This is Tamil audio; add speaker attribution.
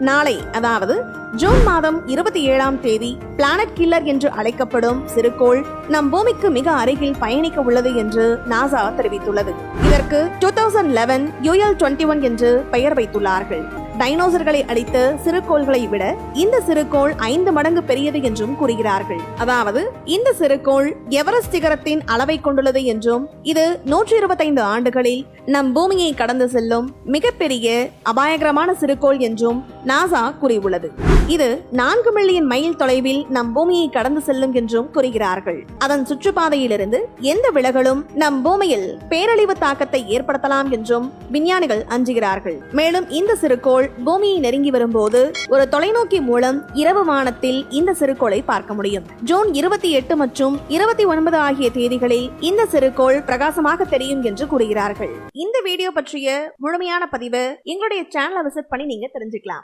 Speaker 1: நாளை அதாவது ஜூன் மாதம் 27ஆம் தேதி பிளானட் கில்லர் என்று அழைக்கப்படும் சிறுகோள் நம் பூமிக்கு மிக அருகில் பயணிக்க உள்ளது என்று நாசா தெரிவித்துள்ளது. இதற்கு 2011 UL-21 என்று பெயர் வைத்துள்ளார்கள். டைனோசர்களை அழித்த சிறுகோள்களை விட இந்த சிறுகோள் 5 மடங்கு பெரியது என்றும் கூறுகிறார்கள். அதாவது இந்த சிறுகோள் எவரெஸ்ட் சிகரத்தின் அளவை கொண்டுள்ளது என்றும் இது 125 ஆண்டுகளில் நம் பூமியை கடந்து செல்லும் மிகப்பெரிய அபாயகரமான சிறுகோள் என்றும் நாசா கூறியுள்ளது. இது 4 மில்லியன் மைல் தொலைவில் நம் பூமியை கடந்து செல்லும் என்றும் கூறுகிறார்கள். அதன் சுற்றுப்பாதையிலிருந்து எந்த விலகலும் நம் பூமியில் பேரழிவு தாக்கத்தை ஏற்படுத்தலாம் என்றும் விஞ்ஞானிகள் அஞ்சுகிறார்கள். மேலும் இந்த சிறுகோள் பூமியை நெருங்கி வரும்போது ஒரு தொலைநோக்கி மூலம் இரவு வானத்தில் இந்த சிறுகோளை பார்க்க முடியும். ஜூன் 28 மற்றும் 29 ஆகிய தேதிகளில் இந்த சிறுகோள் பிரகாசமாக தெரியும் என்று கூறுகிறார்கள். இந்த வீடியோ பற்றிய முழுமையான பதிவு எங்களுடைய சேனலை விசிட் பண்ணி நீங்க தெரிஞ்சுக்கலாம்.